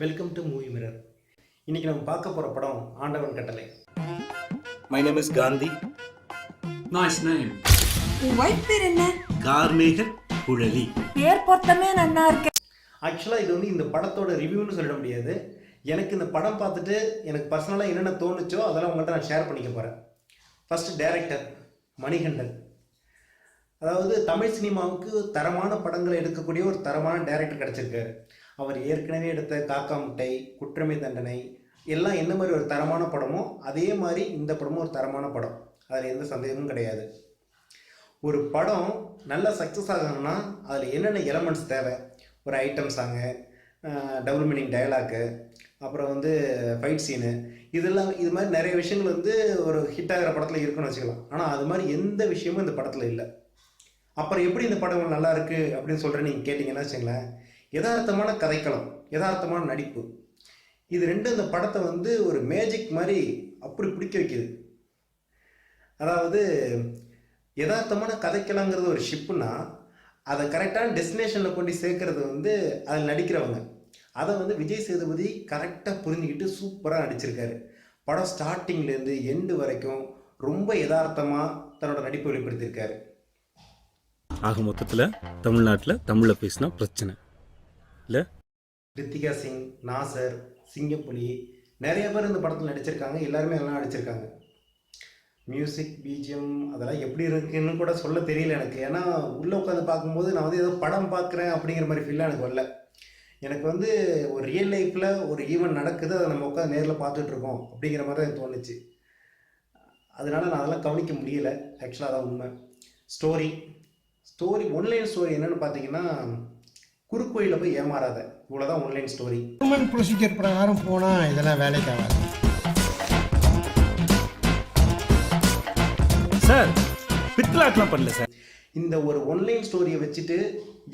Welcome to movie mirror. இன்னைக்கு நம்ம பார்க்க போற படம் ஆண்டவன் கட்டளை. My name is Gandhi. Nice name. உன் ஒய்ஃப் பேர் என்ன? கார்மேக குழலி. பேர் பொருத்தமே நன்னா இருக்கு. ஆக்சுவலா இது இந்த படத்தோட ரிவ்யூன்னு சொல்லிட முடியாது. எனக்கு இந்த படம் பார்த்துட்டு எனக்கு பர்சனலாக என்னென்ன தோணுச்சோ அதெல்லாம் உங்கள்கிட்ட நான் ஷேர் பண்ணிக்க போகிறேன். First director Manikandan. அதாவது தமிழ் சினிமாவுக்கு தரமான படங்களை எடுக்கக்கூடிய ஒரு தரமான டைரக்டர் கிடச்சிருக்காரு. அவர் ஏற்கனவே எடுத்த காக்கா முட்டை, குற்றமே தண்டனை எல்லாம் என்ன மாதிரி ஒரு தரமான படமோ அதே மாதிரி இந்த படமும் ஒரு தரமான படம், அதில் எந்த சந்தேகமும் கிடையாது. ஒரு படம் நல்லா சக்ஸஸ் ஆகணும்னா அதில் என்னென்ன எலமெண்ட்ஸ் தேவை, ஒரு item song, double meaning dialogue, அப்புறம் ஃபைட் சீனு, இதெல்லாம் இது மாதிரி நிறைய விஷயங்கள் ஒரு ஹிட் ஆகிற படத்தில் இருக்குன்னு வச்சுக்கலாம். ஆனால் அது மாதிரி எந்த விஷயமும் இந்த படத்தில் இல்லை. அப்புறம் எப்படி இந்த படம் நல்லா இருக்குது அப்படின்னு சொல்கிறேன் நீங்கள் கேட்டிங்கன்னா வச்சுங்களேன், யதார்த்தமான கதைக்களம், யதார்த்தமான நடிப்பு, இது ரெண்டும் இந்த படத்தை ஒரு மேஜிக் மாதிரி அப்படி பிடிக்க வைக்குது. அதாவது யதார்த்தமான கதைக்களங்கிறது ஒரு ஷிப்புனா அதை கரெக்டான டெஸ்டினேஷனில் கொண்டு சேர்க்கறது அதில் நடிக்கிறவங்க. அதை விஜய் சேதுபதி கரெக்டாக புரிஞ்சுக்கிட்டு சூப்பராக நடிச்சிருக்காரு. படம் ஸ்டார்டிங்லேருந்து எண்டு வரைக்கும் ரொம்ப யதார்த்தமாக தன்னோட நடிப்பை வெளிப்படுத்தியிருக்காரு. ஆக மொத்தத்தில் தமிழ்நாட்டில் தமிழில் பேசினா பிரச்சனை இல்லை. ரித்திகா சிங், நாசர், சிங்கப்புலி நிறைய பேர் இந்த படத்தில் நடிச்சிருக்காங்க. எல்லாருமே நல்லா நடிச்சிருக்காங்க. மியூசிக், பிஜிஎம் அதெல்லாம் எப்படி இருக்குன்னு கூட சொல்ல தெரியல எனக்கு. ஏன்னா உள்ளே உட்காந்து பார்க்கும்போது நான் ஏதோ படம் பார்க்குறேன் அப்படிங்கிற மாதிரி ஃபீலாக எனக்கு வரல. எனக்கு ஒரு ரியல் லைஃப்பில் ஒரு ஈவெண்ட் நடக்குது, அதை நம்ம உட்காந்து நேரில் பார்த்துட்ருக்கோம் அப்படிங்கிற மாதிரி தான் தோணுச்சு. அதனால் நான் அதெல்லாம் கவனிக்க முடியலை. ஆக்சுவலாக அதான் உண்மை. ஸ்டோரி ஒன்லைன் ஸ்டோரி என்னென்னு பார்த்தீங்கன்னா, குறுக்கோயிலில் போய் ஏமாறாத, இவ்வளோதான் ஒன்லைன் ஸ்டோரி. கவர்மெண்ட் ப்ரொசீஜர் பிரகாரம் போனால் இதெல்லாம் வேலைக்கு ஆகாது சார். பித்லாட்லாம் பண்ணல சார். இந்த ஒரு ஒன்லைன் ஸ்டோரியை வச்சுட்டு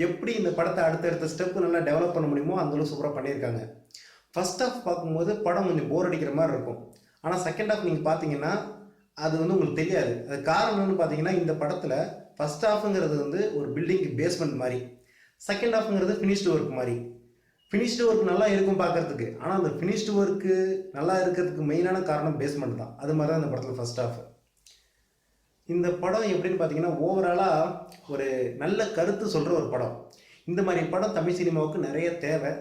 எப்படி இந்த படத்தை அடுத்தடுத்த ஸ்டெப்பு நல்லா டெவலப் பண்ண முடியுமோ அந்தளவு சூப்பராக பண்ணியிருக்காங்க. ஃபர்ஸ்ட் ஹாஃப் பார்க்கும்போது படம் கொஞ்சம் போர் அடிக்கிற மாதிரி இருக்கும். ஆனால் செகண்ட் ஹாஃப் நீங்கள் பார்த்தீங்கன்னா அது உங்களுக்கு தெரியாது. அது காரணம்னு பார்த்தீங்கன்னா, இந்த படத்தில் ஃபர்ஸ்ட் ஹாஃபுங்கிறது ஒரு பில்டிங்க்கு பேஸ்மெண்ட் மாதிரி, செகண்ட் ஹாஃபுங்கிறது ஃபினிஷ்டு ஒர்க் மாதிரி. ஃபினிஷ்டு ஒர்க் நல்லா இருக்கும் பார்க்குறதுக்கு, ஆனால் அந்த ஃபினிஷ்டு ஒர்க்கு நல்லா இருக்கிறதுக்கு மெயினான காரணம் பேஸ்மெண்ட் தான். அது மாதிரி தான் இந்த படத்தில் ஃபர்ஸ்ட் ஹாஃப். இந்த படம் எப்படின்னு பார்த்தீங்கன்னா, ஓவராலாக ஒரு நல்ல கருத்து சொல்கிற ஒரு படம். இந்த மாதிரி படம் தமிழ் சினிமாவுக்கு நிறைய தேவை.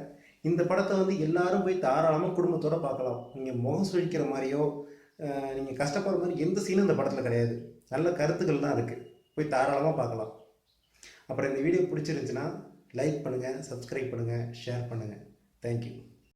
இந்த படத்தை எல்லாரும் போய் தாராளமாக குடும்பத்தோடு பார்க்கலாம். நீங்கள் முகம் சுழிக்கிற மாதிரியோ நீங்கள் கஷ்டப்படுற மாதிரி எந்த சீனும் இந்த படத்தில் கிடையாது. நல்ல கருத்துக்கள் தான் இருக்குது. போய் தாராளமாக பார்க்கலாம். அப்புறம் இந்த வீடியோ பிடிச்சிருந்துச்சுன்னா லைக் பண்ணுங்கள், சப்ஸ்கிரைப் பண்ணுங்கள், ஷேர் பண்ணுங்கள். தேங்க்யூ.